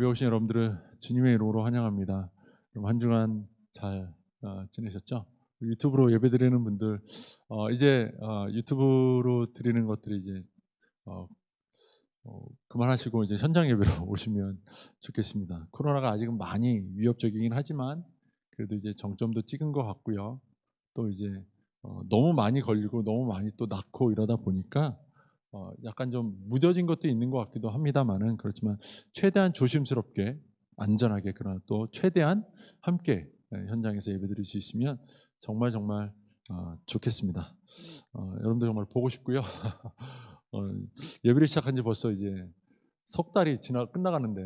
예배 오신 여러분들을 주님의 이름으로 환영합니다. 그럼 한 주간 잘 지내셨죠? 유튜브로 예배 드리는 분들 이제 유튜브로 드리는 것들이 이제 그만하시고 이제 현장 예배로 오시면 좋겠습니다. 코로나가 아직은 많이 위협적이긴 하지만 그래도 이제 정점도 찍은 것 같고요. 또 이제 너무 많이 걸리고 너무 많이 또 낳고 이러다 보니까 약간 좀 무뎌진 것도 있는 것 같기도 합니다만은, 그렇지만 최대한 조심스럽게 안전하게, 그러나 또 최대한 함께 현장에서 예배드릴 수 있으면 정말 좋겠습니다. 여러분들 정말 보고 싶고요. 예배를 시작한 지 벌써 이제 석 달이 끝나가는데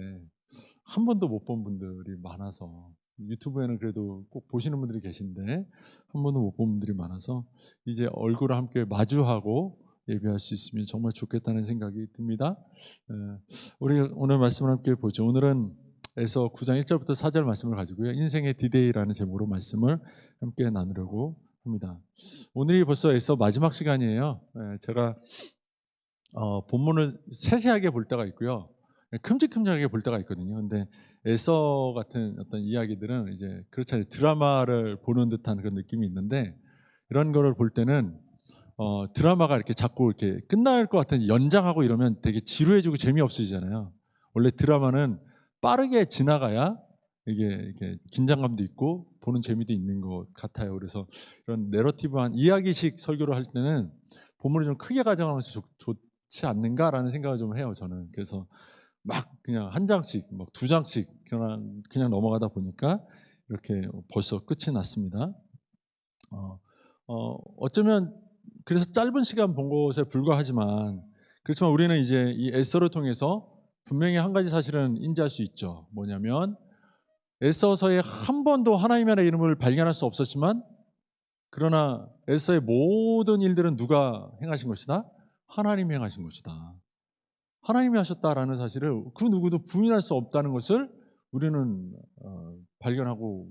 한 번도 못 본 분들이 많아서, 유튜브에는 그래도 꼭 보시는 분들이 계신데 한 번도 못 본 분들이 많아서 이제 얼굴을 함께 마주하고 예배할 수 있으면 정말 좋겠다는 생각이 듭니다. 우리 오늘 말씀을 함께 보죠. 오늘은 에서 9장 1절부터 4절 말씀을 가지고요, 인생의 디데이라는 제목으로 말씀을 함께 나누려고 합니다. 오늘이 벌써 에서 마지막 시간이에요. 제가 본문을 세세하게 볼 때가 있고요, 큼직큼직하게 볼 때가 있거든요. 근데 에서 같은 어떤 이야기들은 이제 그렇잖아요. 드라마를 보는 듯한 그런 느낌이 있는데, 이런 거를 볼 때는 드라마가 이렇게 자꾸 이렇게 끝날 것 같은 연장하고 이러면 되게 지루해지고 재미없어지잖아요. 원래 드라마는 빠르게 지나가야 이게 긴장감도 있고 보는 재미도 있는 것 같아요. 그래서 이런 내러티브한 이야기식 설교를 할 때는 본문을 좀 크게 가져가면서 좋지 않는가라는 생각을 좀 해요, 저는. 그래서 막 그냥 한 장씩, 막 두 장씩 그냥 넘어가다 보니까 이렇게 벌써 끝이 났습니다. 어쩌면 그래서 짧은 시간 본 것에 불과하지만, 그렇지만 우리는 이제 이 에서를 통해서 분명히 한 가지 사실은 인지할 수 있죠. 뭐냐면 에서서에 한 번도 하나님의 이름을 발견할 수 없었지만, 그러나 에서의 모든 일들은 누가 행하신 것이다? 하나님이 행하신 것이다. 하나님이 하셨다라는 사실을 그 누구도 부인할 수 없다는 것을 우리는 발견하고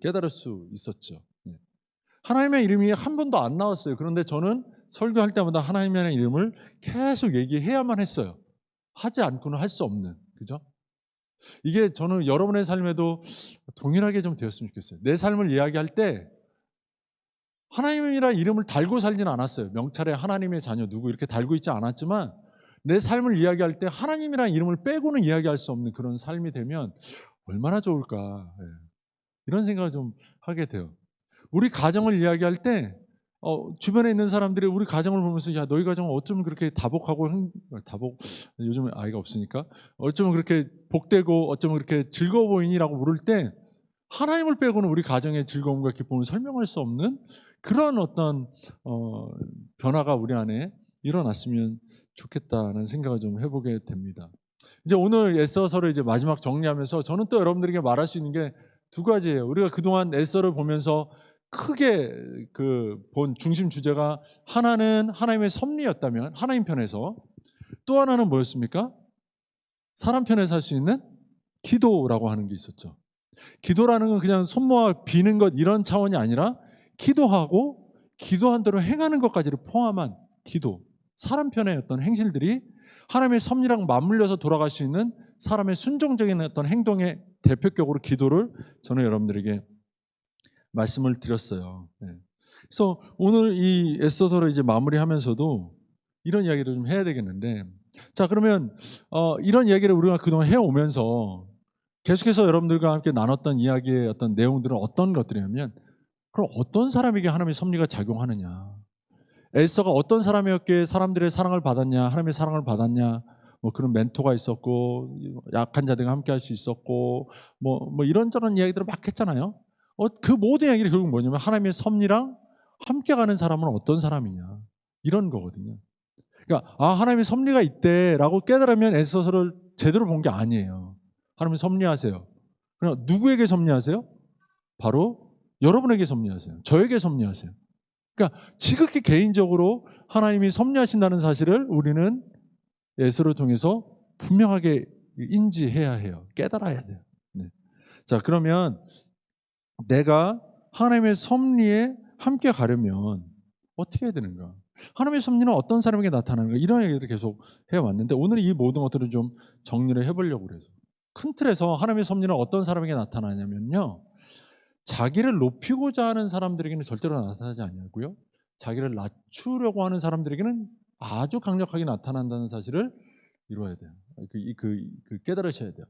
깨달을 수 있었죠. 하나님의 이름이 한 번도 안 나왔어요. 그런데 저는 설교할 때마다 하나님의 이름을 계속 얘기해야만 했어요. 하지 않고는 할 수 없는, 그죠? 이게 저는 여러분의 삶에도 동일하게 좀 되었으면 좋겠어요. 내 삶을 이야기할 때 하나님이라는 이름을 달고 살지는 않았어요. 명찰에 하나님의 자녀 누구 이렇게 달고 있지 않았지만, 내 삶을 이야기할 때 하나님이라는 이름을 빼고는 이야기할 수 없는 그런 삶이 되면 얼마나 좋을까, 이런 생각을 좀 하게 돼요. 우리 가정을 이야기할 때 주변에 있는 사람들이 우리 가정을 보면서, 야, 너희 가정은 어쩌면 그렇게 다복하고 요즘 아이가 없으니까 어쩌면 그렇게 복되고 어쩌면 그렇게 즐거워 보이니라고 물을 때, 하나님을 빼고는 우리 가정의 즐거움과 기쁨을 설명할 수 없는 그런 어떤 변화가 우리 안에 일어났으면 좋겠다는 생각을 좀 해보게 됩니다. 이제 오늘 에서서를 이제 마지막 정리하면서 저는 또 여러분들에게 말할 수 있는 게 두 가지예요. 우리가 그동안 에서를 보면서 크게 본 중심 주제가, 하나는 하나님의 섭리였다면 하나님 편에서, 또 하나는 뭐였습니까? 사람 편에서 할 수 있는 기도라고 하는 게 있었죠. 기도라는 건 그냥 손 모아 비는 것 이런 차원이 아니라, 기도하고 기도한 대로 행하는 것까지를 포함한 기도, 사람 편의 어떤 행실들이 하나님의 섭리랑 맞물려서 돌아갈 수 있는 사람의 순종적인 어떤 행동의 대표격으로 기도를 저는 여러분들에게 말씀을 드렸어요. 그래서 오늘 이 에서서를 이제 마무리하면서도 이런 이야기를 좀 해야 되겠는데, 자, 그러면 이런 이야기를 우리가 그동안 해오면서 계속해서 여러분들과 함께 나눴던 이야기의 어떤 내용들은 어떤 것들이냐면, 그럼 어떤 사람에게 하나님의 섭리가 작용하느냐, 에서가 어떤 사람이었기에 사람들의 사랑을 받았냐, 하나님의 사랑을 받았냐, 뭐 그런 멘토가 있었고 약한 자들과 함께 할 수 있었고 뭐 이런저런 이야기들을 막 했잖아요. 그 모든 이야기를 결국 뭐냐면, 하나님의 섭리랑 함께 가는 사람은 어떤 사람이냐, 이런 거거든요. 그러니까 하나님의 섭리가 있대라고 깨달으면 에서서를 제대로 본 게 아니에요. 하나님 섭리하세요. 그럼 누구에게 섭리하세요? 바로 여러분에게 섭리하세요. 저에게 섭리하세요. 그러니까 지극히 개인적으로 하나님이 섭리하신다는 사실을 우리는 에서를 통해서 분명하게 인지해야 해요. 깨달아야 돼요. 네. 자, 그러면 내가 하나님의 섭리에 함께 가려면 어떻게 해야 되는가? 하나님의 섭리는 어떤 사람에게 나타나는가? 이런 얘기들을 계속 해왔는데 오늘 이 모든 것들을 좀 정리를 해보려고 그래서 큰 틀에서 하나님의 섭리는 어떤 사람에게 나타나냐면요. 자기를 높이고자 하는 사람들에게는 절대로 나타나지 않냐고요. 자기를 낮추려고 하는 사람들에게는 아주 강력하게 나타난다는 사실을 이루어야 돼요. 깨달으셔야 돼요.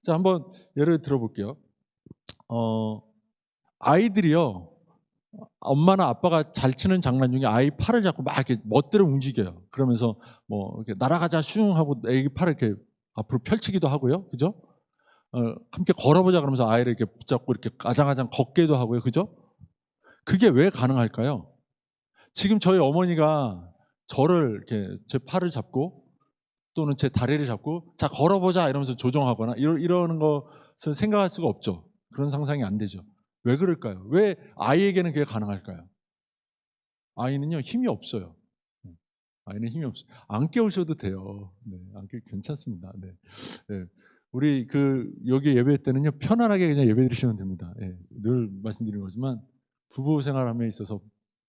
자, 한번 예를 들어볼게요. 아이들이요. 엄마나 아빠가 잘 치는 장난 중에 아이 팔을 잡고 막 이렇게 멋대로 움직여요. 그러면서 뭐 이렇게 날아가자 슝 하고 애기 팔을 이렇게 앞으로 펼치기도 하고요. 그죠? 함께 걸어보자 그러면서 아이를 이렇게 붙잡고 이렇게 아장아장 걷게도 하고요. 그죠? 그게 왜 가능할까요? 지금 저희 어머니가 저를 이렇게 제 팔을 잡고 또는 제 다리를 잡고 자 걸어보자 이러면서 조정하거나 이러는 것을 생각할 수가 없죠. 그런 상상이 안 되죠. 왜 그럴까요? 왜 아이에게는 그게 가능할까요? 아이는요 힘이 없어요. 아이는 힘이 없어요. 안 깨우셔도 돼요. 네, 안 깨 괜찮습니다. 네. 네. 우리 여기 예배 때는요 편안하게 그냥 예배 드리시면 됩니다. 네, 늘 말씀드리는 거지만 부부 생활함에 있어서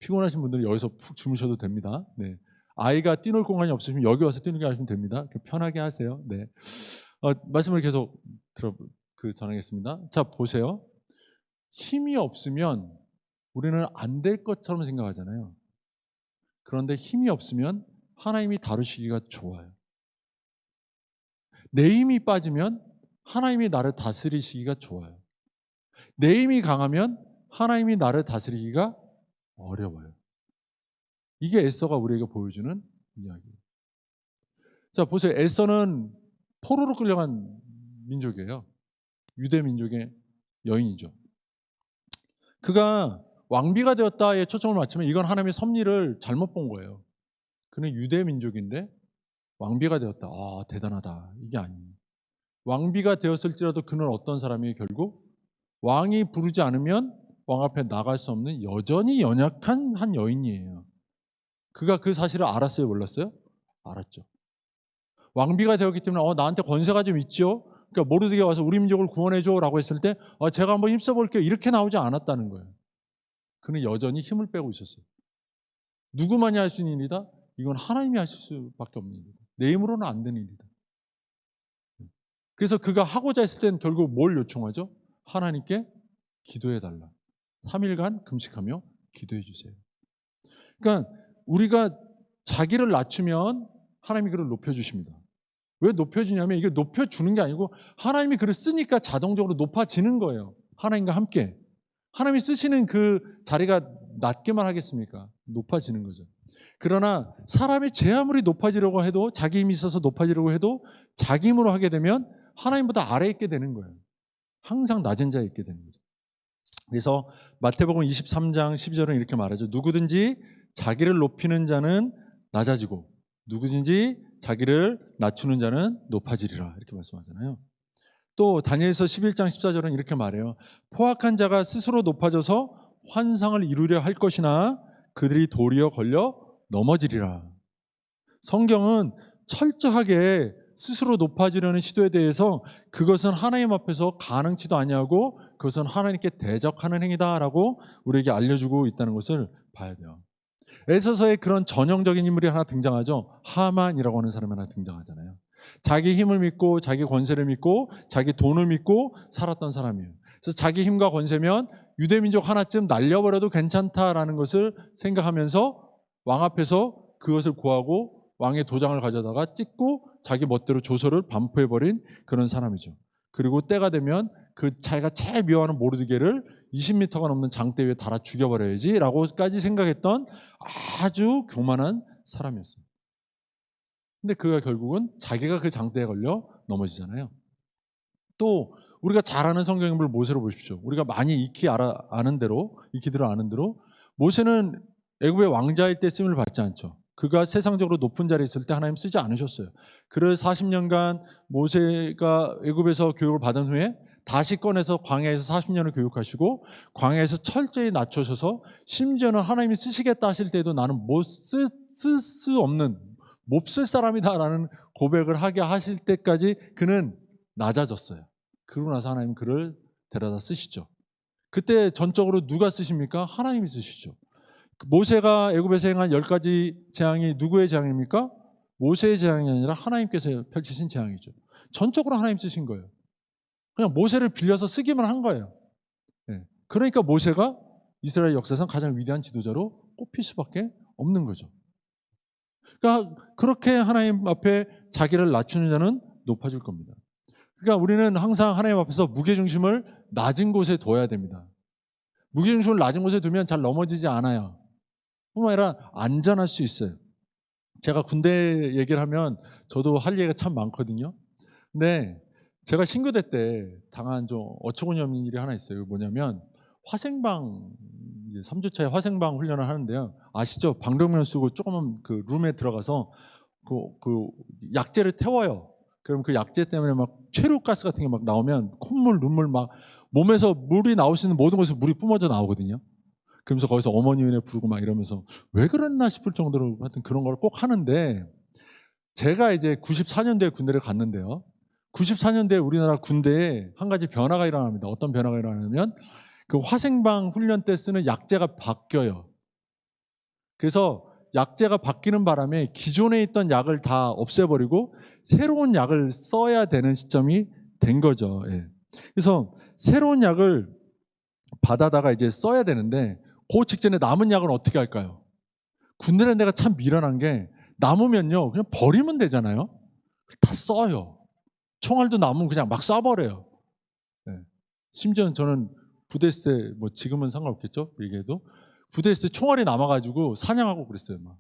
피곤하신 분들은 여기서 푹 주무셔도 됩니다. 네. 아이가 뛰놀 공간이 없으시면 여기 와서 뛰놀게 하시면 됩니다. 편하게 하세요. 네. 말씀을 계속 전하겠습니다. 자 보세요. 힘이 없으면 우리는 안 될 것처럼 생각하잖아요. 그런데 힘이 없으면 하나님이 다루시기가 좋아요. 내 힘이 빠지면 하나님이 나를 다스리시기가 좋아요. 내 힘이 강하면 하나님이 나를 다스리기가 어려워요. 이게 에서가 우리에게 보여주는 이야기예요. 자 보세요. 에서는 포로로 끌려간 민족이에요. 유대 민족의 여인이죠. 그가 왕비가 되었다에 초점을 맞추면 이건 하나님의 섭리를 잘못 본 거예요. 그는 유대 민족인데 왕비가 되었다. 아 대단하다. 이게 아니에요. 왕비가 되었을지라도 그는 어떤 사람이 결국 왕이 부르지 않으면 왕 앞에 나갈 수 없는 여전히 연약한 한 여인이에요. 그가 그 사실을 알았어요? 몰랐어요? 알았죠. 왕비가 되었기 때문에 나한테 권세가 좀 있죠. 그러니까 모르드게 와서 우리 민족을 구원해줘라고 했을 때 제가 한번 힘써볼게요. 이렇게 나오지 않았다는 거예요. 그는 여전히 힘을 빼고 있었어요. 누구만이 할 수 있는 일이다? 이건 하나님이 하실 수밖에 없는 일이다. 내 힘으로는 안 되는 일이다. 그래서 그가 하고자 했을 때는 결국 뭘 요청하죠? 하나님께 기도해달라. 3일간 금식하며 기도해 주세요. 그러니까 우리가 자기를 낮추면 하나님이 그를 높여주십니다. 왜 높여주냐면 이게 높여주는 게 아니고 하나님이 그를 쓰니까 자동적으로 높아지는 거예요. 하나님과 함께. 하나님이 쓰시는 그 자리가 낮게만 하겠습니까? 높아지는 거죠. 그러나 사람이 제 아무리 높아지려고 해도 자기 힘이 있어서 높아지려고 해도 자기 힘으로 하게 되면 하나님보다 아래에 있게 되는 거예요. 항상 낮은 자에 있게 되는 거죠. 그래서 마태복음 23장 12절은 이렇게 말하죠. 누구든지 자기를 높이는 자는 낮아지고 누구든지 자기를 낮추는 자는 높아지리라 이렇게 말씀하잖아요. 또 다니엘서 11장 14절은 이렇게 말해요. 포악한 자가 스스로 높아져서 환상을 이루려 할 것이나 그들이 도리어 걸려 넘어지리라. 성경은 철저하게 스스로 높아지려는 시도에 대해서 그것은 하나님 앞에서 가능치도 아니하고 그것은 하나님께 대적하는 행위다라고 우리에게 알려주고 있다는 것을 봐야 돼요. 에서서의 그런 전형적인 인물이 하나 등장하죠. 하만이라고 하는 사람이 하나 등장하잖아요. 자기 힘을 믿고 자기 권세를 믿고 자기 돈을 믿고 살았던 사람이에요. 그래서 자기 힘과 권세면 유대민족 하나쯤 날려버려도 괜찮다라는 것을 생각하면서 왕 앞에서 그것을 구하고 왕의 도장을 가져다가 찍고 자기 멋대로 조서를 반포해버린 그런 사람이죠. 그리고 때가 되면 그 자기가 제일 미워하는 모르드게를 20m가 넘는 장대 위에 달아 죽여버려야지 라고까지 생각했던 아주 교만한 사람이었습니다. 근데 그가 결국은 자기가 그 장대에 걸려 넘어지잖아요. 또 우리가 잘 아는 성경 인물 모세를 보십시오. 우리가 많이 익히 아는 대로 모세는 애굽의 왕자일 때 쓰임을 받지 않죠. 그가 세상적으로 높은 자리에 있을 때 하나님 쓰지 않으셨어요. 그래서 40년간 모세가 애굽에서 교육을 받은 후에 다시 꺼내서 광야에서 40년을 교육하시고 광야에서 철저히 낮추셔서 심지어는 하나님이 쓰시겠다 하실 때도 나는 쓸 수 없는 몹쓸 사람이다라는 고백을 하게 하실 때까지 그는 낮아졌어요. 그러고 나서 하나님 그를 데려다 쓰시죠. 그때 전적으로 누가 쓰십니까? 하나님이 쓰시죠. 모세가 애굽에서 행한 10가지 재앙이 누구의 재앙입니까? 모세의 재앙이 아니라 하나님께서 펼치신 재앙이죠. 전적으로 하나님 쓰신 거예요. 그냥 모세를 빌려서 쓰기만 한 거예요. 그러니까 모세가 이스라엘 역사상 가장 위대한 지도자로 꼽힐 수밖에 없는 거죠. 그러니까 그렇게 하나님 앞에 자기를 낮추는 자는 높아질 겁니다. 그러니까 우리는 항상 하나님 앞에서 무게중심을 낮은 곳에 둬야 됩니다. 무게중심을 낮은 곳에 두면 잘 넘어지지 않아요. 뿐만 아니라 안전할 수 있어요. 제가 군대 얘기를 하면 저도 할 얘기가 참 많거든요. 근데 제가 신교대 때 당한 좀 어처구니 없는 일이 하나 있어요. 뭐냐면 화생방, 이제 3주차에 화생방 훈련을 하는데요. 아시죠? 방독면 쓰고 조그만 그 룸에 들어가서 그 약재를 태워요. 그럼 그 약재 때문에 막 최루가스 같은 게 막 나오면 콧물, 눈물 막 몸에서 물이 나올 수 있는 모든 곳에서 물이 뿜어져 나오거든요. 그러면서 거기서 어머니네 부르고 막 이러면서 왜 그랬나 싶을 정도로 하여튼 그런 걸 꼭 하는데, 제가 이제 94년도에 군대를 갔는데요. 94년도에 우리나라 군대에 한 가지 변화가 일어납니다. 어떤 변화가 일어나냐면 그 화생방 훈련 때 쓰는 약재가 바뀌어요. 그래서 약재가 바뀌는 바람에 기존에 있던 약을 다 없애버리고 새로운 약을 써야 되는 시점이 된 거죠. 그래서 새로운 약을 받아다가 이제 써야 되는데 그 직전에 남은 약은 어떻게 할까요? 군대는 내가 참 미련한 게 남으면요 그냥 버리면 되잖아요. 다 써요. 총알도 남으면 그냥 막 쏴버려요. 심지어는 저는 부대 있을 때, 뭐 지금은 상관없겠죠 얘기해도, 부대 있을 때 총알이 남아가지고 사냥하고 그랬어요. 막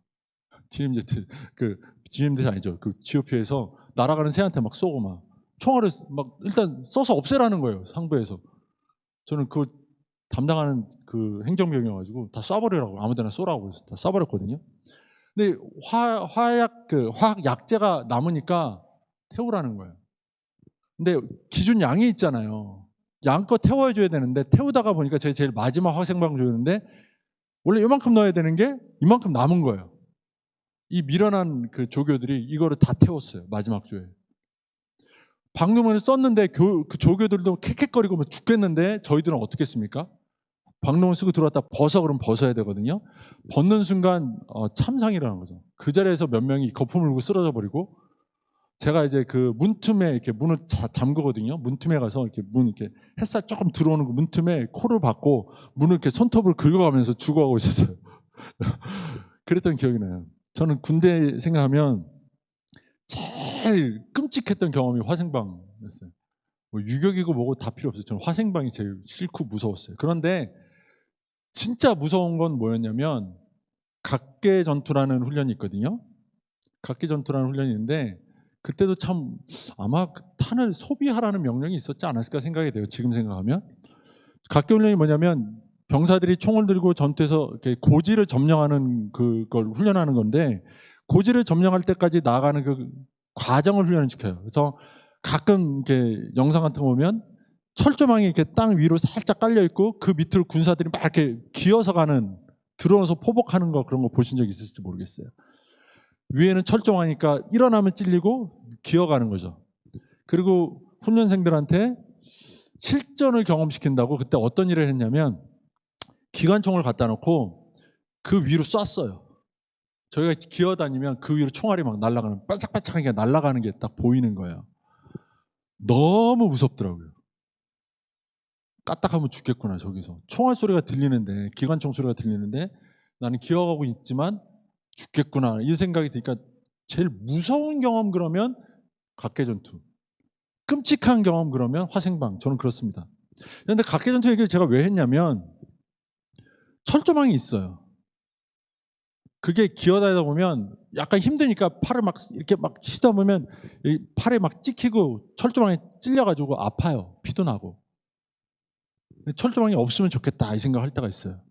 DMZ, 그 DMZ 아니죠, 그 GOP에서 날아가는 새한테 막 쏘고 막 총알을 막 일단 써서 없애라는 거예요, 상부에서. 저는 그 담당하는 그 행정병이어가지고 다 쏴버리라고, 아무데나 쏘라고 해서 다 쏴버렸거든요. 근데 화학 약재가 남으니까 태우라는 거예요. 근데 기준 양이 있잖아요. 양껏 태워줘야 되는데 태우다가 보니까 제가 제일 마지막 화생방 조였는데 원래 이만큼 넣어야 되는 게 이만큼 남은 거예요. 이 미련한 그 조교들이 이거를 다 태웠어요. 마지막 조에. 방독면을 썼는데 그 조교들도 캑캑거리고 죽겠는데 저희들은 어떻게 했습니까? 방독면 쓰고 들어왔다 벗어, 그러면 벗어야 되거든요. 벗는 순간 참상이라는 거죠. 그 자리에서 몇 명이 거품을 물고 쓰러져 버리고, 제가 이제 그 문틈에 이렇게 문을 잠그거든요. 문틈에 가서 이렇게 문 이렇게 햇살 조금 들어오는 그 문틈에 코를 박고 문을 이렇게 손톱을 긁어가면서 죽어가고 있었어요. 그랬던 기억이 나요. 저는 군대 생각하면 제일 끔찍했던 경험이 화생방이었어요. 뭐 유격이고 뭐고 다 필요 없어요. 저는 화생방이 제일 싫고 무서웠어요. 그런데 진짜 무서운 건 뭐였냐면 각계 전투라는 훈련이 있거든요. 각계 전투라는 훈련이 있는데 그때도 참 아마 탄을 소비하라는 명령이 있었지 않았을까 생각이 돼요. 지금 생각하면. 각계 훈련이 뭐냐면 병사들이 총을 들고 전투에서 이렇게 고지를 점령하는 그걸 훈련하는 건데, 고지를 점령할 때까지 나아가는 그 과정을 훈련을 시켜요. 그래서 가끔 이렇게 영상 같은 거 보면 철조망이 이렇게 땅 위로 살짝 깔려 있고 그 밑으로 군사들이 막 이렇게 기어서 가는, 들어오면서 포복하는 거, 그런 거 보신 적 있을지 모르겠어요. 위에는 철조망이니까 일어나면 찔리고 기어가는 거죠. 그리고 훈련생들한테 실전을 경험시킨다고 그때 어떤 일을 했냐면 기관총을 갖다 놓고 그 위로 쐈어요. 저희가 기어다니면 그 위로 총알이 막 날아가는, 반짝반짝하게 날아가는 게 딱 보이는 거예요. 너무 무섭더라고요. 까딱하면 죽겠구나. 저기서 총알 소리가 들리는데, 기관총 소리가 들리는데 나는 기어가고 있지만 죽겠구나, 이 생각이 드니까 제일 무서운 경험 그러면 각계전투, 끔찍한 경험 그러면 화생방. 저는 그렇습니다. 그런데 각계전투 얘기를 제가 왜 했냐면 철조망이 있어요. 그게 기어다니다 보면 약간 힘드니까 팔을 막 이렇게 막 쉬다 보면 팔에 막 찍히고 철조망에 찔려가지고 아파요. 피도 나고. 철조망이 없으면 좋겠다 이 생각할 때가 있어요.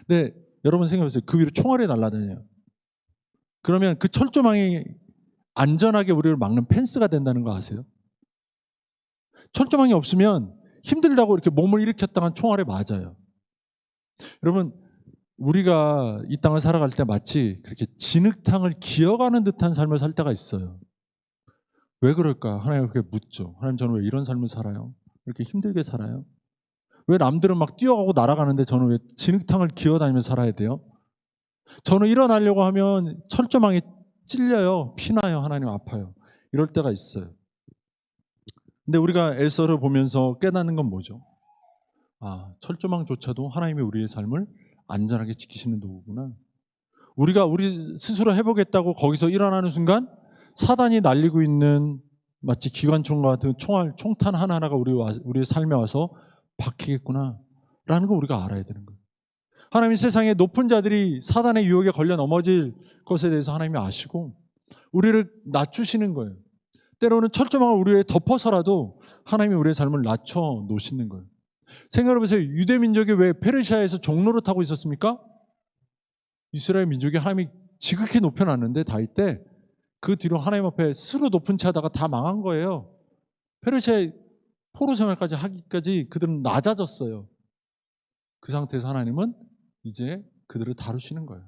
근데 여러분 생각해보세요. 그 위로 총알이 날아다녀요. 그러면 그 철조망이 안전하게 우리를 막는 펜스가 된다는 거 아세요? 철조망이 없으면 힘들다고 이렇게 몸을 일으켰다간 총알에 맞아요. 여러분, 우리가 이 땅을 살아갈 때 마치 그렇게 진흙탕을 기어가는 듯한 삶을 살 때가 있어요. 왜 그럴까? 하나님 그렇게 묻죠. 하나님, 저는 왜 이런 삶을 살아요? 왜 이렇게 힘들게 살아요? 왜 남들은 막 뛰어가고 날아가는데 저는 왜 진흙탕을 기어다니며 살아야 돼요? 저는 일어나려고 하면 철조망에 찔려요. 피나요. 하나님 아파요. 이럴 때가 있어요. 근데 우리가 에서를 보면서 깨닫는 건 뭐죠? 아, 철조망조차도 하나님이 우리의 삶을 안전하게 지키시는 도구구나. 우리가 우리 스스로 해보겠다고 거기서 일어나는 순간 사단이 날리고 있는 마치 기관총과 같은 총탄 하나하나가 우리의 삶에 와서 박히겠구나 라는 걸 우리가 알아야 되는 거예요. 하나님이 세상의 높은 자들이 사단의 유혹에 걸려 넘어질 것에 대해서 하나님이 아시고 우리를 낮추시는 거예요. 때로는 철조망을 우리 위에 덮어서라도 하나님이 우리의 삶을 낮춰 놓으시는 거예요. 생각해보세요. 유대 민족이 왜 페르시아에서 종로를 타고 있었습니까? 이스라엘 민족이 하나님이 지극히 높여놨는데 다윗 때 그 뒤로 하나님 앞에 스스로 높은 채 하다가 다 망한 거예요. 페르시아의 포로 생활까지 하기까지 그들은 낮아졌어요. 그 상태에서 하나님은 이제 그들을 다루시는 거예요.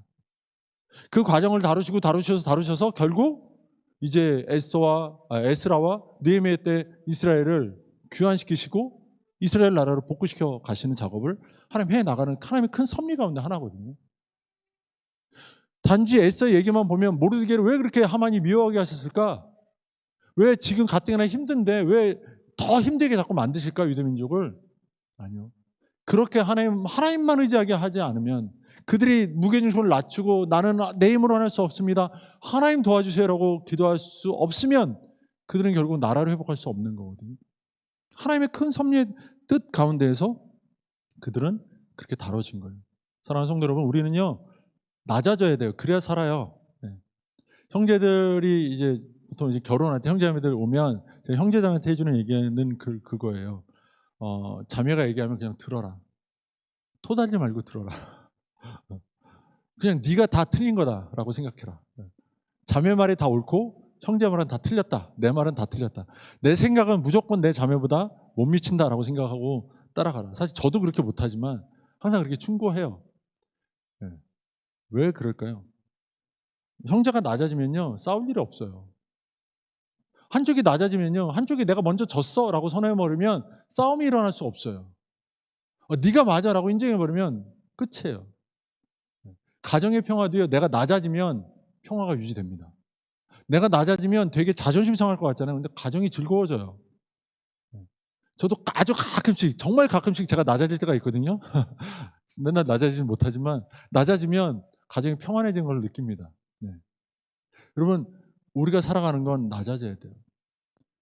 그 과정을 다루셔서 결국 이제 에스라와 느헤미야 때 이스라엘을 귀환시키시고 이스라엘 나라를 복구시켜 가시는 작업을 하나님 해 나가는 하나님의 큰 섭리 가운데 하나거든요. 단지 에스더 얘기만 보면 모르드게를 왜 그렇게 하만이 미워하게 하셨을까? 왜 지금 가뜩이나 힘든데 왜 더 힘들게 자꾸 만드실까? 유대민족을? 아니요. 그렇게 하나님만 의지하게 하지 않으면 그들이 무게중심을 낮추고 나는 내 힘으로 할 수 없습니다. 하나님 도와주세요라고 기도할 수 없으면 그들은 결국 나라를 회복할 수 없는 거거든요. 하나님의 큰 섭리의 뜻 가운데에서 그들은 그렇게 다뤄진 거예요. 사랑하는 성도 여러분, 우리는요 낮아져야 돼요. 그래야 살아요. 네. 형제들이 이제 보통 이제 결혼할 때 형제자매들 오면 제가 형제장한테 해주는 얘기는 그거예요. 자매가 얘기하면 그냥 들어라. 토달지 말고 들어라. 그냥 네가 다 틀린 거다라고 생각해라. 자매 말이 다 옳고 형제 말은 다 틀렸다. 내 말은 다 틀렸다. 내 생각은 무조건 내 자매보다 못 미친다라고 생각하고 따라가라. 사실 저도 그렇게 못하지만 항상 그렇게 충고해요. 네. 왜 그럴까요? 형제가 낮아지면요 싸울 일이 없어요. 한쪽이 낮아지면요 한쪽이 내가 먼저 졌어라고 선언해버리면 싸움이 일어날 수 없어요. 네가 맞아라고 인정해버리면 끝이에요. 가정의 평화도요 내가 낮아지면 평화가 유지됩니다. 내가 낮아지면 되게 자존심 상할 것 같잖아요. 근데 가정이 즐거워져요. 저도 아주 가끔씩 정말 가끔씩 제가 낮아질 때가 있거든요. 맨날 낮아지지 못하지만 낮아지면 가정이 평안해진 걸 느낍니다. 네. 여러분 우리가 살아가는 건 낮아져야 돼요.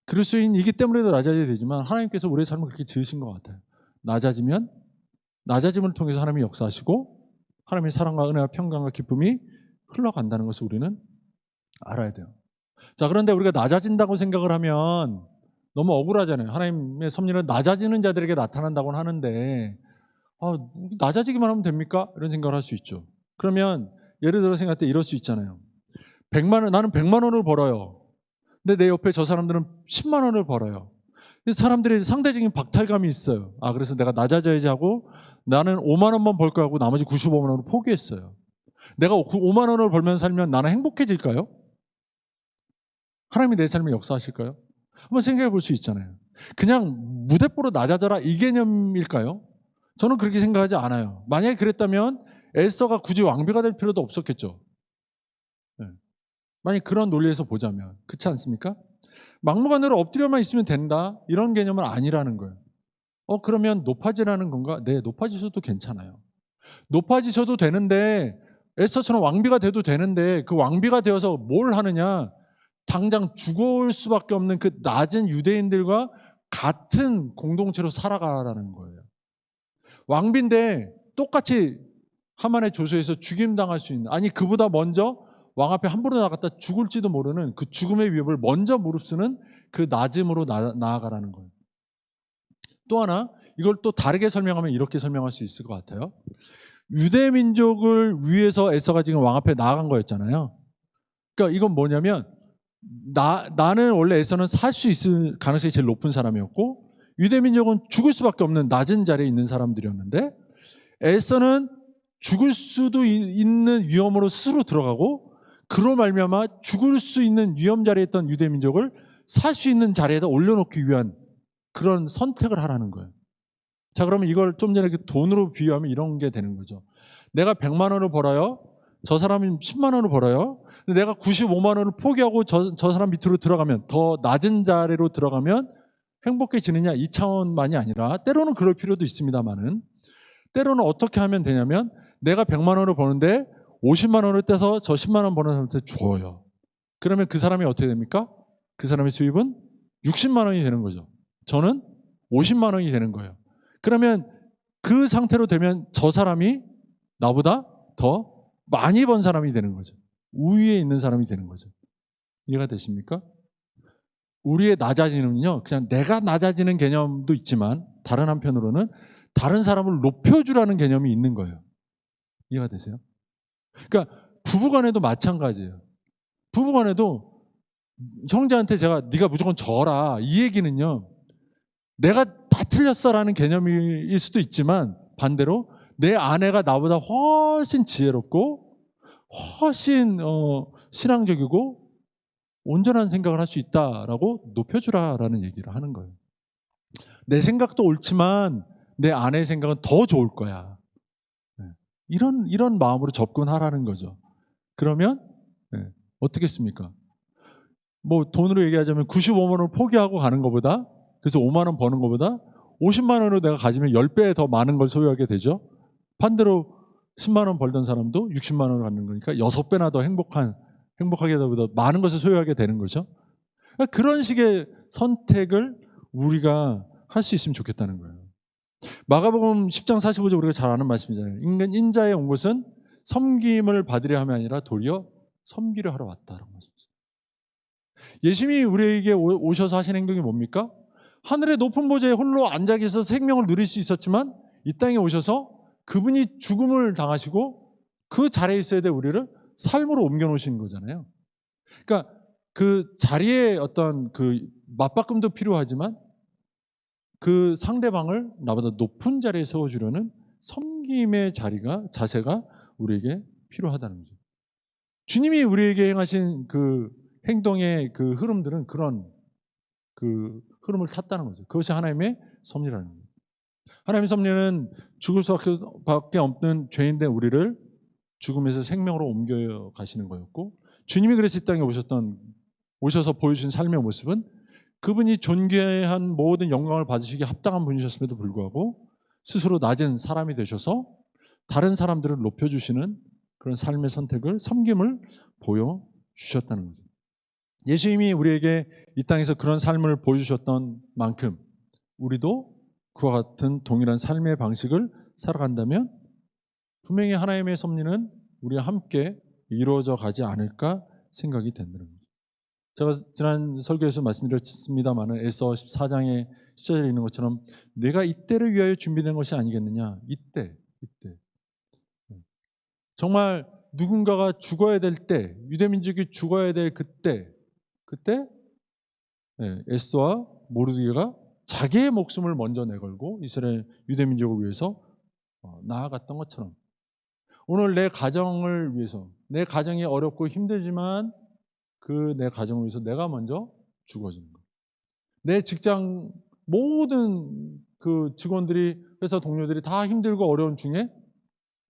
그리스도인이기 때문에도 낮아져야 되지만 하나님께서 우리의 삶을 그렇게 지으신 것 같아요. 낮아지면 낮아짐을 통해서 하나님이 역사하시고 하나님의 사랑과 은혜와 평강과 기쁨이 흘러간다는 것을 우리는 알아야 돼요. 자, 그런데 우리가 낮아진다고 생각을 하면 너무 억울하잖아요. 하나님의 섭리는 낮아지는 자들에게 나타난다고는 하는데 낮아지기만 하면 됩니까? 이런 생각을 할 수 있죠. 그러면 예를 들어 생각할 때 이럴 수 있잖아요. 나는 100만 원을 벌어요. 근데 내 옆에 저 사람들은 10만 원을 벌어요. 사람들이 상대적인 박탈감이 있어요. 그래서 내가 낮아져야지 하고 나는 5만 원만 벌 거 하고 나머지 95만 원을 포기했어요. 내가 5만 원을 벌면 살면 나는 행복해질까요? 하나님이 내 삶에 역사하실까요? 한번 생각해 볼 수 있잖아요. 그냥 무대뽀로 낮아져라 이 개념일까요? 저는 그렇게 생각하지 않아요. 만약에 그랬다면 에스더가 굳이 왕비가 될 필요도 없었겠죠. 네. 만약 그런 논리에서 보자면 그렇지 않습니까? 막무가내로 엎드려만 있으면 된다 이런 개념은 아니라는 거예요. 그러면 높아지라는 건가? 네, 높아지셔도 괜찮아요. 높아지셔도 되는데 에스더처럼 왕비가 돼도 되는데 그 왕비가 되어서 뭘 하느냐? 당장 죽어올 수밖에 없는 그 낮은 유대인들과 같은 공동체로 살아가라는 거예요. 왕비인데 똑같이 하만의 조소에서 죽임당할 수 있는 그보다 먼저 왕 앞에 함부로 나갔다 죽을지도 모르는 그 죽음의 위협을 먼저 무릅쓰는 그 낮음으로 나아가라는 거예요. 또 하나 이걸 또 다르게 설명하면 이렇게 설명할 수 있을 것 같아요. 유대 민족을 위해서 에스더가 지금 왕 앞에 나아간 거였잖아요. 그러니까 이건 뭐냐면 나는 원래 에스더는 살 수 있을 가능성이 제일 높은 사람이었고 유대 민족은 죽을 수밖에 없는 낮은 자리에 있는 사람들이었는데 에스더는 죽을 수도 있는 위험으로 스스로 들어가고 그로 말미암아 죽을 수 있는 위험 자리에 있던 유대 민족을 살 수 있는 자리에다 올려놓기 위한 그런 선택을 하라는 거예요. 자, 그러면 이걸 좀 전에 돈으로 비유하면 이런 게 되는 거죠. 내가 100만 원을 벌어요. 저 사람이 10만 원을 벌어요. 근데 내가 95만 원을 포기하고 저 사람 밑으로 들어가면, 더 낮은 자리로 들어가면 행복해지느냐, 이 차원만이 아니라 때로는 그럴 필요도 있습니다만은, 때로는 어떻게 하면 되냐면 내가 100만 원을 버는데 50만 원을 떼서 저 10만 원 버는 사람한테 줘요. 그러면 그 사람이 어떻게 됩니까? 그 사람의 수입은 60만 원이 되는 거죠. 저는 50만 원이 되는 거예요. 그러면 그 상태로 되면 저 사람이 나보다 더 많이 번 사람이 되는 거죠. 우위에 있는 사람이 되는 거죠. 이해가 되십니까? 우리의 낮아짐은요, 그냥 내가 낮아지는 개념도 있지만 다른 한편으로는 다른 사람을 높여주라는 개념이 있는 거예요. 이해가 되세요? 그러니까 부부간에도 마찬가지예요. 부부간에도 형제한테 제가 네가 무조건 져라, 이 얘기는요, 내가 다 틀렸어라는 개념일 수도 있지만 반대로 내 아내가 나보다 훨씬 지혜롭고 훨씬 신앙적이고 온전한 생각을 할 수 있다라고 높여주라라는 얘기를 하는 거예요. 내 생각도 옳지만 내 아내의 생각은 더 좋을 거야. 이런 마음으로 접근하라는 거죠. 그러면 어떻겠습니까? 뭐 돈으로 얘기하자면 95만 원을 포기하고 가는 것보다, 그래서 5만 원 버는 것보다 50만 원으로 내가 가지면 10배 더 많은 걸 소유하게 되죠. 반대로 10만 원 벌던 사람도 60만 원을 갖는 거니까 6배나 더 행복하게 보다 많은 것을 소유하게 되는 거죠. 그러니까 그런 식의 선택을 우리가 할 수 있으면 좋겠다는 거예요. 마가복음 10장 45절 우리가 잘 아는 말씀이잖아요. 인자에 온 것은 섬김을 받으려 함이 아니라 도리어 섬기려 하러 왔다라고 말씀하셨어요. 예수님이 우리에게 오셔서 하신 행동이 뭡니까? 하늘의 높은 보좌에 홀로 앉아 계셔서 생명을 누릴 수 있었지만 이 땅에 오셔서 그분이 죽음을 당하시고 그 자리에 있어야 될 우리를 삶으로 옮겨 놓으신 거잖아요. 그러니까 그 자리에 어떤 그 맞바꿈도 필요하지만 그 상대방을 나보다 높은 자리에 세워주려는 섬김의 자세가 우리에게 필요하다는 거죠. 주님이 우리에게 행하신 그 행동의 그 흐름들은 그런 그 흐름을 탔다는 거죠. 그것이 하나님의 섭리라는 거예요. 하나님의 섭리는 죽을 수밖에 없는 죄인된 우리를 죽음에서 생명으로 옮겨 가시는 거였고, 주님이 그래서 이 땅에 오셔서 보여주신 삶의 모습은 그분이 존귀한 모든 영광을 받으시기에 합당한 분이셨음에도 불구하고 스스로 낮은 사람이 되셔서 다른 사람들을 높여주시는 그런 삶의 선택을, 섬김을 보여주셨다는 거죠. 예수님이 우리에게 이 땅에서 그런 삶을 보여주셨던 만큼 우리도 그와 같은 동일한 삶의 방식을 살아간다면 분명히 하나님의 섭리는 우리와 함께 이루어져 가지 않을까 생각이 된다는 거죠. 제가 지난 설교에서 말씀드렸습니다만 에서 14장의 14절에 있는 것처럼 내가 이때를 위하여 준비된 것이 아니겠느냐. 이때 정말 누군가가 죽어야 될 때, 유대민족이 죽어야 될 그때 에스더와 모르드게가 자기의 목숨을 먼저 내걸고 이스라엘 유대민족을 위해서 나아갔던 것처럼 오늘 내 가정을 위해서, 내 가정이 어렵고 힘들지만 그 내 가정을 위해서 내가 먼저 죽어지는 것. 내 직장 모든 그 직원들이, 회사 동료들이 다 힘들고 어려운 중에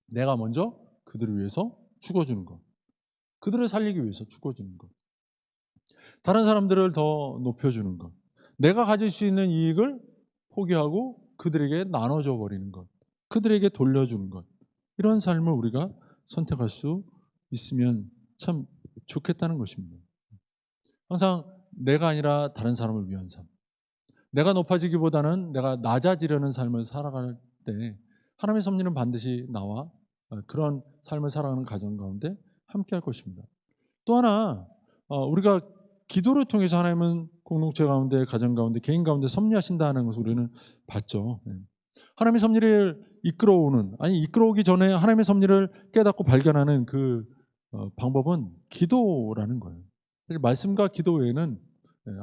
내가 먼저 그들을 위해서 죽어주는 것. 그들을 살리기 위해서 죽어주는 것. 다른 사람들을 더 높여주는 것. 내가 가질 수 있는 이익을 포기하고 그들에게 나눠줘 버리는 것. 그들에게 돌려주는 것. 이런 삶을 우리가 선택할 수 있으면 참 좋겠다는 것입니다. 항상 내가 아니라 다른 사람을 위한 삶. 내가 높아지기보다는 내가 낮아지려는 삶을 살아갈 때 하나님의 섭리는 반드시 나와 그런 삶을 살아가는 가정 가운데 함께 할 것입니다. 또 하나 우리가 기도를 통해서 하나님은 공동체 가운데, 가정 가운데, 개인 가운데 섭리하신다는 것을 우리는 봤죠. 하나님의 섭리를 이끌어오기 전에 하나님의 섭리를 깨닫고 발견하는 그 방법은 기도라는 거예요. 말씀과 기도 외에는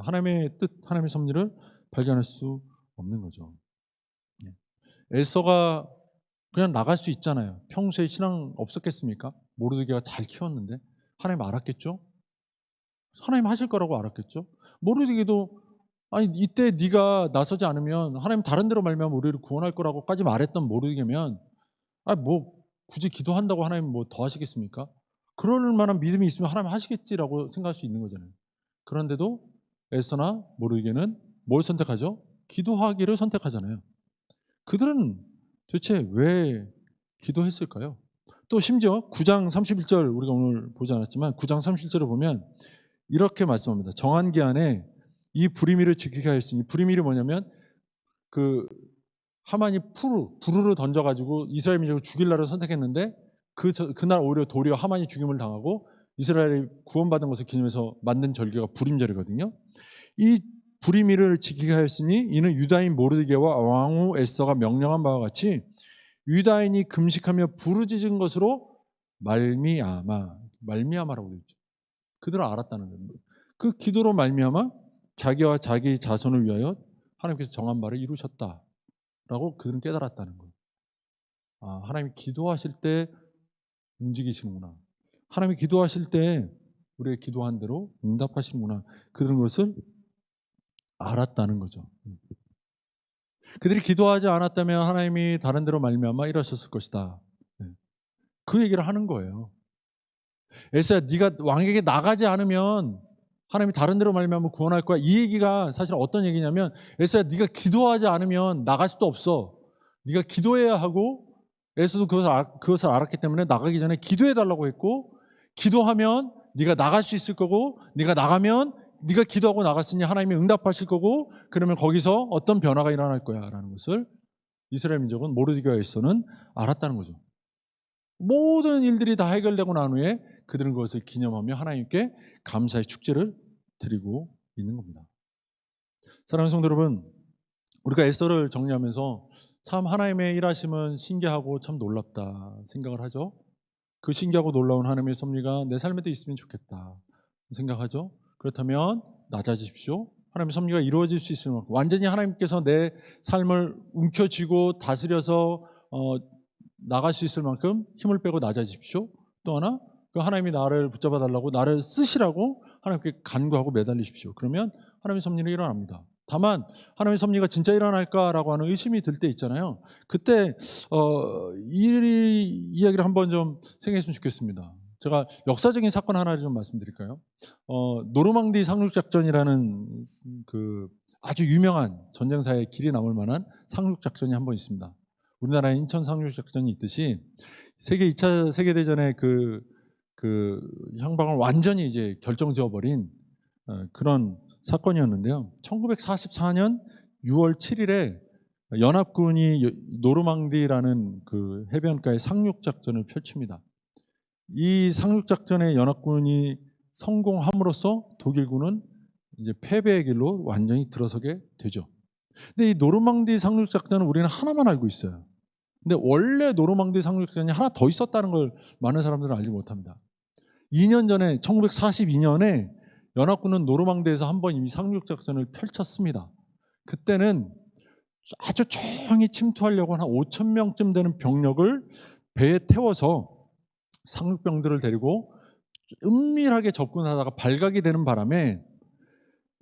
하나님의 뜻, 하나님의 섭리를 발견할 수 없는 거죠. 에서가 그냥 나갈 수 있잖아요. 평소에 신앙 없었겠습니까? 모르드게가 잘 키웠는데 하나님 알았겠죠? 하나님 하실 거라고 알았겠죠? 모르드게도 아니 이때 네가 나서지 않으면 하나님 다른 데로 말미암아 우리를 구원할 거라고까지 말했던 모르드게면 뭐 굳이 기도한다고 하나님 뭐 더 하시겠습니까? 그럴 만한 믿음이 있으면 하나님 하시겠지라고 생각할 수 있는 거잖아요. 그런데도 에스더나 모르드게는 뭘 선택하죠? 기도하기를 선택하잖아요. 그들은 도대체 왜 기도했을까요? 또 심지어 9장 31절 우리가 오늘 보지 않았지만 9장 31절을 보면 이렇게 말씀합니다. 정한 기한에 이 불임일을 지키게 하였으니, 불임일이 뭐냐면 그 하만이 불을 던져가지고 이스라엘 민족을 죽일 날을 선택했는데 그날 도리어 하만이 죽임을 당하고 이스라엘이 구원받은 것을 기념해서 만든 절기가 불임절이거든요. 이 불임일을 지키게 하였으니 이는 유다인 모르드게와 왕후 에스더가 명령한 바와 같이 유다인이 금식하며 부르짖은 것으로 말미암아라고 되어 있죠. 그들은 알았다는 거예요. 그 기도로 말미암아 자기와 자기 자손을 위하여 하나님께서 정한 바를 이루셨다라고 그들은 깨달았다는 거예요. 아, 하나님이 기도하실 때 움직이시는구나. 하나님이 기도하실 때 우리의 기도한 대로 응답하시는구나. 그들은 그것을 알았다는 거죠. 그들이 기도하지 않았다면 하나님이 다른 데로 말미암아 이러셨을 것이다. 그 얘기를 하는 거예요. 에스야, 네가 왕에게 나가지 않으면 하나님이 다른 데로 말미암아 구원할 거야. 이 얘기가 사실 어떤 얘기냐면, 에스야, 네가 기도하지 않으면 나갈 수도 없어. 네가 기도해야 하고, 에스도 그것을 알았기 때문에 나가기 전에 기도해 달라고 했고, 기도하면 네가 나갈 수 있을 거고, 네가 나가면 네가 기도하고 나갔으니 하나님이 응답하실 거고, 그러면 거기서 어떤 변화가 일어날 거야라는 것을 이스라엘 민족은 모르드게와 에스더는 알았다는 거죠. 모든 일들이 다 해결되고 난 후에 그들은 그것을 기념하며 하나님께 감사의 축제를 드리고 있는 겁니다. 사랑하는 성도 여러분, 우리가 에스더를 정리하면서 참 하나님의 일하심은 신기하고 참 놀랍다 생각을 하죠. 그 신기하고 놀라운 하나님의 섭리가 내 삶에도 있으면 좋겠다 생각하죠. 그렇다면 낮아지십시오. 하나님의 섭리가 이루어질 수 있을 만큼 완전히 하나님께서 내 삶을 움켜쥐고 다스려서 나갈 수 있을 만큼 힘을 빼고 낮아지십시오. 또 하나, 그 하나님이 나를 붙잡아 달라고, 나를 쓰시라고 하나님께 간구하고 매달리십시오. 그러면 하나님의 섭리는 일어납니다. 다만 하나님의 섭리가 진짜 일어날까라고 하는 의심이 들 때 있잖아요. 그때 이 이야기를 한번 좀 생각했으면 좋겠습니다. 제가 역사적인 사건 하나를 좀 말씀드릴까요? 노르망디 상륙작전이라는 그 아주 유명한 전쟁사에 길이 남을 만한 상륙작전이 한 번 있습니다. 우리나라에 인천 상륙작전이 있듯이 세계 2차 세계대전의 그 향방을 완전히 이제 결정지어버린 그런 사건이었는데요. 1944년 6월 7일에 연합군이 노르망디라는 그 해변가에 상륙작전을 펼칩니다. 이 상륙작전에 연합군이 성공함으로써 독일군은 이제 패배의 길로 완전히 들어서게 되죠. 근데 이 노르망디 상륙작전은 우리는 하나만 알고 있어요. 근데 원래 노르망디 상륙작전이 하나 더 있었다는 걸 많은 사람들은 알지 못합니다. 2년 전에 1942년에 연합군은 노르망디에서 한 번 이미 상륙작전을 펼쳤습니다. 그때는 아주 조용히 침투하려고 한 5천 명쯤 되는 병력을 배에 태워서 상륙병들을 데리고 은밀하게 접근하다가 발각이 되는 바람에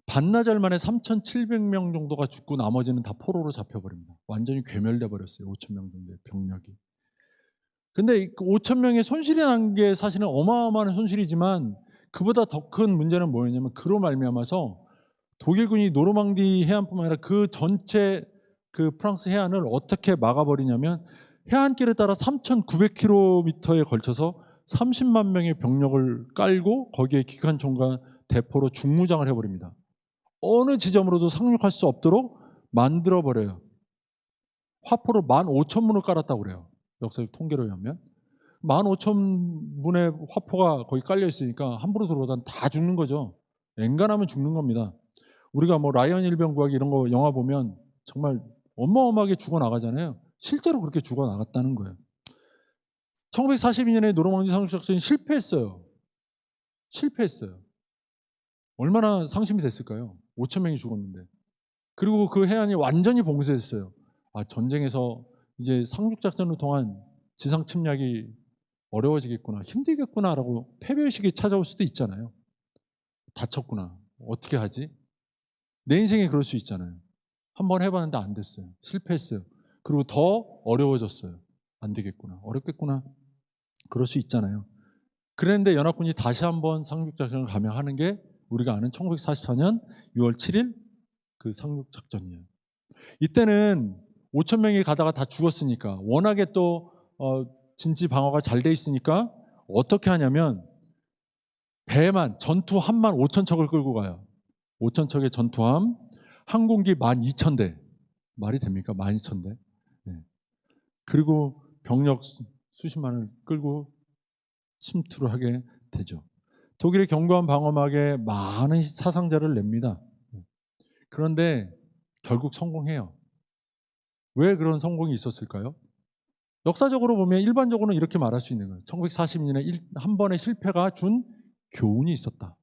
반나절 만에 3,700명 정도가 죽고 나머지는 다 포로로 잡혀버립니다. 완전히 괴멸돼 버렸어요. 5천 명 정도의 병력이. 근데 5천 명의 손실이 난 게 사실은 어마어마한 손실이지만 그보다 더 큰 문제는 뭐였냐면 그로 말미암아서 독일군이 노르망디 해안뿐만 아니라 그 전체 그 프랑스 해안을 어떻게 막아버리냐면 해안길에 따라 3,900km에 걸쳐서 30만 명의 병력을 깔고 거기에 기관총과 대포로 중무장을 해버립니다. 어느 지점으로도 상륙할 수 없도록 만들어버려요. 화포로 15,000문을 깔았다고 그래요. 역사적 통계로 의하면 15,000문의 화포가 거기 깔려 있으니까 함부로 들어오다 다 죽는 거죠. 엔간하면 죽는 겁니다. 우리가 뭐 라이언 일병구하기 이런 거 영화 보면 정말 어마어마하게 죽어나가잖아요. 실제로 그렇게 죽어나갔다는 거예요. 1942년에 노르망디 상륙작전이 실패했어요. 얼마나 상심이 됐을까요? 5천 명이 죽었는데. 그리고 그 해안이 완전히 봉쇄됐어요. 아, 전쟁에서 이제 상륙작전을 통한 지상 침략이 어려워지겠구나, 힘들겠구나라고 패배의식이 찾아올 수도 있잖아요. 다쳤구나, 어떻게 하지? 내 인생에 그럴 수 있잖아요. 한번 해봤는데 안 됐어요. 실패했어요. 그리고 더 어려워졌어요. 안 되겠구나, 어렵겠구나, 그럴 수 있잖아요. 그랬는데 연합군이 다시 한번 상륙작전을 감행하는 게 우리가 아는 1944년 6월 7일 그 상륙작전이에요. 이때는 5천 명이 가다가 다 죽었으니까 워낙에 또 진지 방어가 잘 돼 있으니까 어떻게 하냐면 배만 전투함만 5천 척을 끌고 가요. 5천 척의 전투함, 항공기 12,000대. 말이 됩니까? 12,000대. 네. 그리고 병력 수십만을 끌고 침투를 하게 되죠. 독일의 견고한 방어막에 많은 사상자를 냅니다. 그런데 결국 성공해요. 왜 그런 성공이 있었을까요? 역사적으로 보면 일반적으로는 이렇게 말할 수 있는 거예요. 1942년에 한 번의 실패가 준 교훈이 있었다.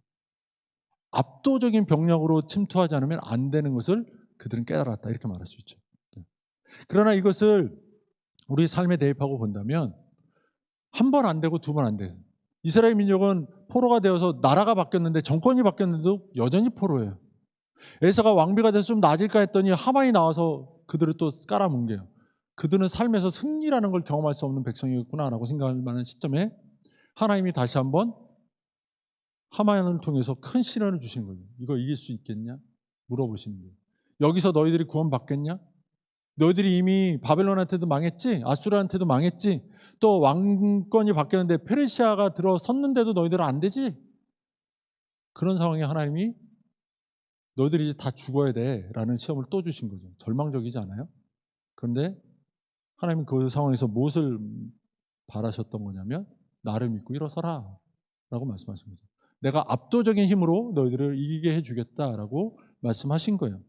압도적인 병력으로 침투하지 않으면 안 되는 것을 그들은 깨달았다. 이렇게 말할 수 있죠. 그러나 이것을 우리 삶에 대입하고 본다면 한 번 안 되고 두 번 안 돼요. 이스라엘 민족은 포로가 되어서 나라가 바뀌었는데 정권이 바뀌었는데도 여전히 포로예요. 에서가 왕비가 돼서 좀 나아질까 했더니 하만이 나와서 그들을 또 깔아뭉개요. 그들은 삶에서 승리라는 걸 경험할 수 없는 백성이었구나라고 생각할 만한 시점에 하나님이 다시 한번 하만을 통해서 큰 시련을 주신 거예요. 이거 이길 수 있겠냐? 물어보시는 거예요. 여기서 너희들이 구원받겠냐? 너희들이 이미 바벨론한테도 망했지? 아수르한테도 망했지? 또 왕권이 바뀌었는데 페르시아가 들어섰는데도 너희들은 안 되지? 그런 상황에 하나님이 너희들이 이제 다 죽어야 돼 라는 시험을 또 주신 거죠. 절망적이지 않아요? 그런데 하나님은 그 상황에서 무엇을 바라셨던 거냐면 나를 믿고 일어서라 라고 말씀하신 거죠. 내가 압도적인 힘으로 너희들을 이기게 해주겠다라고 말씀하신 거예요.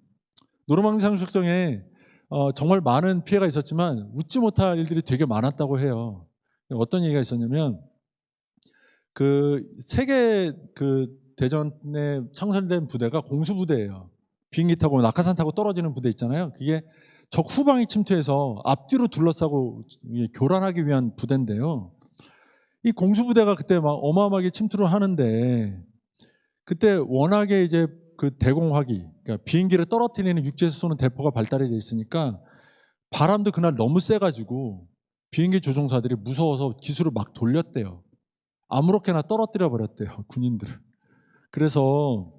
노르망디 상륙작전에 정말 많은 피해가 있었지만 웃지 못할 일들이 되게 많았다고 해요. 어떤 얘기가 있었냐면 그 세계 그 대전에 창설된 부대가 공수부대예요. 비행기 타고 낙하산 타고 떨어지는 부대 있잖아요. 그게 적 후방이 침투해서 앞뒤로 둘러싸고 교란하기 위한 부대인데요. 이 공수부대가 그때 막 어마어마하게 침투를 하는데 그때 워낙에 이제 그 대공화기, 그러니까 비행기를 떨어뜨리는 육지에서 쏘는 대포가 발달이 돼 있으니까 바람도 그날 너무 세가지고 비행기 조종사들이 무서워서 기술을 막 돌렸대요. 아무렇게나 떨어뜨려 버렸대요, 군인들을. 그래서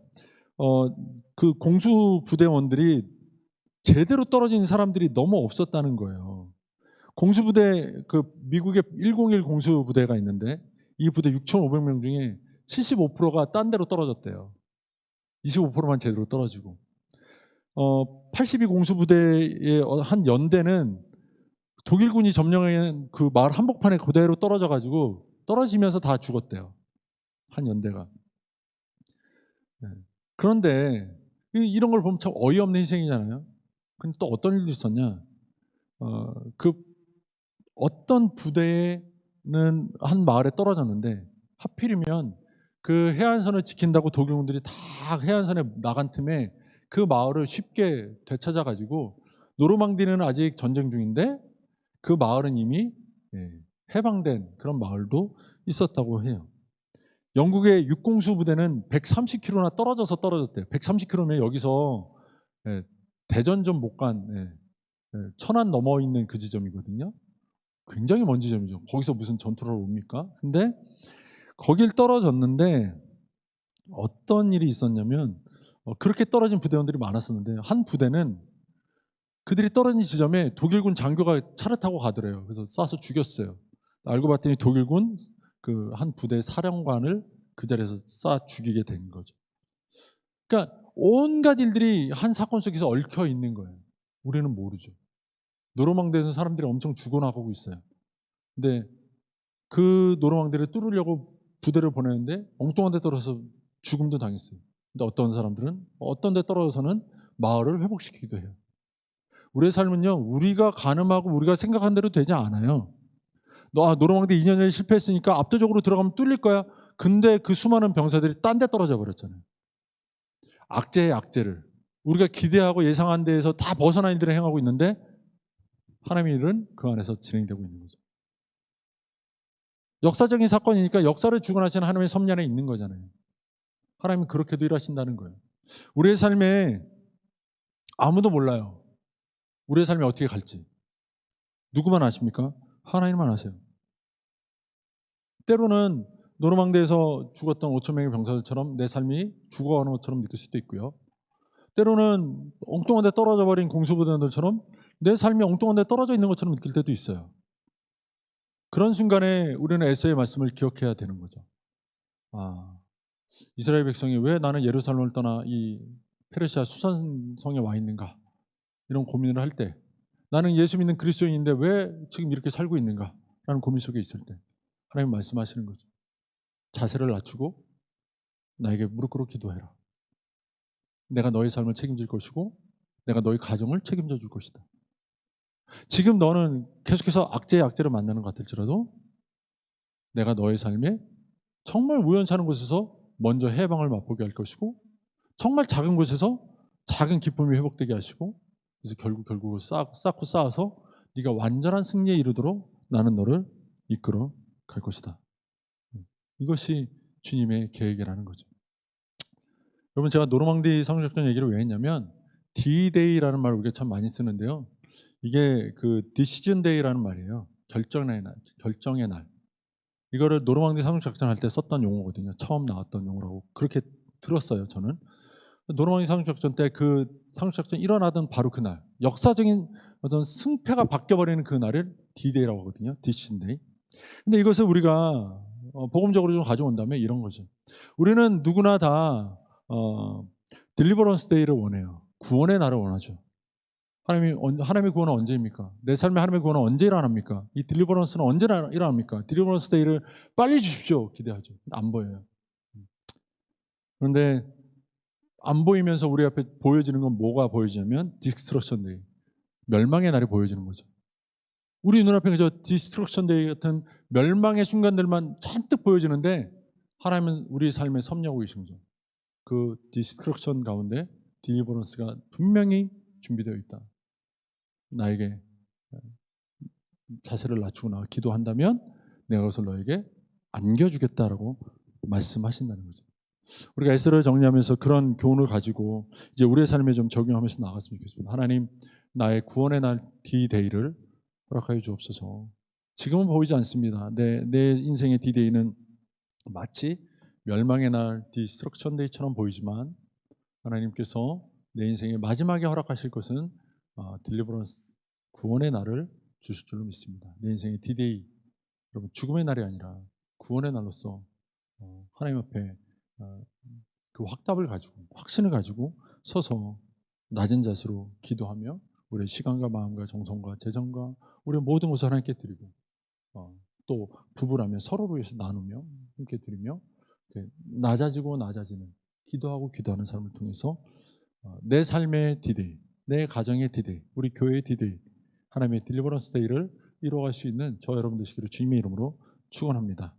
그 공수부대원들이 제대로 떨어진 사람들이 너무 없었다는 거예요. 공수부대, 그 미국의 101 공수부대가 있는데 이 부대 6,500명 중에 75%가 딴 데로 떨어졌대요. 25%만 제대로 떨어지고 82 공수부대의 한 연대는 독일군이 점령한 그 마을 한복판에 그대로 떨어져가지고 떨어지면서 다 죽었대요. 한 연대가. 그런데 이런 걸 보면 참 어이없는 희생이잖아요. 근데 또 어떤 일도 있었냐? 그 어떤 부대는 한 마을에 떨어졌는데 하필이면 그 해안선을 지킨다고 독일군들이 다 해안선에 나간 틈에 그 마을을 쉽게 되찾아가지고 노르망디는 아직 전쟁 중인데 그 마을은 이미 해방된 그런 마을도 있었다고 해요. 영국의 육공수 부대는 130km나 떨어졌대요. 130km면 여기서 대전점 못 간 천안 넘어 있는 그 지점이거든요. 굉장히 먼 지점이죠. 거기서 무슨 전투를 옵니까? 근데 거길 떨어졌는데 어떤 일이 있었냐면 그렇게 떨어진 부대원들이 많았었는데 한 부대는 그들이 떨어진 지점에 독일군 장교가 차를 타고 가더래요. 그래서 쏴서 죽였어요. 알고 봤더니 독일군 그 한 부대 사령관을 그 자리에서 쏴 죽이게 된 거죠. 그러니까 온갖 일들이 한 사건 속에서 얽혀 있는 거예요. 우리는 모르죠. 노르망디에서 사람들이 엄청 죽어나가고 있어요. 근데 그 노르망디를 뚫으려고 부대를 보내는데 엉뚱한 데 떨어져서 죽음도 당했어요. 근데 어떤 사람들은 어떤 데 떨어져서는 마을을 회복시키기도 해요. 우리의 삶은요, 우리가 가늠하고 우리가 생각한 대로 되지 않아요. 노르망디 2년 전에 실패했으니까 압도적으로 들어가면 뚫릴 거야. 근데 그 수많은 병사들이 딴 데 떨어져 버렸잖아요. 악재의 악재를 우리가 기대하고 예상한 데에서 다 벗어난 일들을 행하고 있는데 하나님의 일은 그 안에서 진행되고 있는 거죠. 역사적인 사건이니까 역사를 주관하시는 하나님의 섭리 안에 있는 거잖아요. 하나님은 그렇게도 일하신다는 거예요. 우리의 삶에 아무도 몰라요. 우리의 삶이 어떻게 갈지. 누구만 아십니까? 하나님만 아세요. 때로는 노르망디에서 죽었던 5천 명의 병사들처럼 내 삶이 죽어가는 것처럼 느낄 수도 있고요. 때로는 엉뚱한 데 떨어져 버린 공수부대들처럼 내 삶이 엉뚱한 데 떨어져 있는 것처럼 느낄 때도 있어요. 그런 순간에 우리는 에서의 말씀을 기억해야 되는 거죠. 아, 이스라엘 백성이 왜 나는 예루살렘을 떠나 이 페르시아 수산성에 와 있는가, 이런 고민을 할 때, 나는 예수 믿는 그리스도인인데 왜 지금 이렇게 살고 있는가 라는 고민 속에 있을 때 하나님 말씀하시는 거죠. 자세를 낮추고 나에게 무릎 꿇어 기도해라. 내가 너의 삶을 책임질 것이고 내가 너의 가정을 책임져 줄 것이다. 지금 너는 계속해서 악재의 악재를 만나는 것 같을지라도 내가 너의 삶에 정말 우연찮은 곳에서 먼저 해방을 맛보게 할 것이고, 정말 작은 곳에서 작은 기쁨이 회복되게 하시고, 그래서 결국 쌓고 쌓아서 네가 완전한 승리에 이르도록 나는 너를 이끌어 갈 것이다. 이것이 주님의 계획이라는 거죠. 여러분, 제가 노르망디 상륙작전 얘기를 왜 했냐면 D-Day라는 말을 우리가 참 많이 쓰는데요. 이게 그 Decision Day라는 말이에요. 결정의 날, 결정의 날. 이거를 노르망디 상륙작전 할 때 썼던 용어거든요. 처음 나왔던 용어라고 그렇게 들었어요, 저는. 노르망디 상륙작전 때 그 상륙작전 일어나던 바로 그날, 역사적인 어떤 승패가 바뀌어버리는 그 날을 D-Day라고 하거든요. Decision Day. 근데 이것을 우리가 복음적으로 좀 가져온다면 이런 거죠. 우리는 누구나 다 딜리버런스 데이를 원해요. 구원의 날을 원하죠. 하나님의 구원은 언제입니까? 내 삶에 하나님의 구원은 언제 일어납니까? 이 딜리버런스는 언제 일어납니까? 딜리버런스 데이를 빨리 주십시오. 기대하죠. 안 보여요. 그런데 안 보이면서 우리 앞에 보여지는 건 뭐가 보여지냐면 디스트럭션 데이, 멸망의 날이 보여지는 거죠. 우리 눈앞에 그저 디스트럭션 데이 같은 멸망의 순간들만 잔뜩 보여지는데 하나님은 우리 삶에 섭렵하고 계신 거죠. 그 디스트럭션 가운데 딜리버런스가 분명히 준비되어 있다. 나에게 자세를 낮추고 나가 기도한다면 내가 그것을 너에게 안겨주겠다라고 말씀하신다는 거죠. 우리가 에스라를 정리하면서 그런 교훈을 가지고 이제 우리의 삶에 좀 적용하면서 나갔으면 좋겠습니다. 하나님, 나의 구원의 날 D-Day를 허락하여 주옵소서. 지금은 보이지 않습니다. 내 인생의 D-Day는 마치 멸망의 날 디스트럭션 데이처럼 보이지만 하나님께서 내 인생의 마지막에 허락하실 것은 딜리버런스, 구원의 날을 주실 줄로 믿습니다. 내 인생의 D-Day, 여러분, 죽음의 날이 아니라 구원의 날로서 하나님 앞에 그 확답을 가지고, 확신을 가지고 서서 낮은 자세로 기도하며 우리의 시간과 마음과 정성과 재정과 우리의 모든 것을 하나님께 드리고, 또 부부라면 서로를 위해서 나누며 함께 드리며 낮아지고 낮아지는 기도하고 기도하는 삶을 통해서 내 삶의 D-Day, 내 가정의 D-Day, 우리 교회의 D-Day, 하나님의 딜리버런스 데이를 이루어갈 수 있는 저 여러분 되시기를 주님의 이름으로 축원합니다.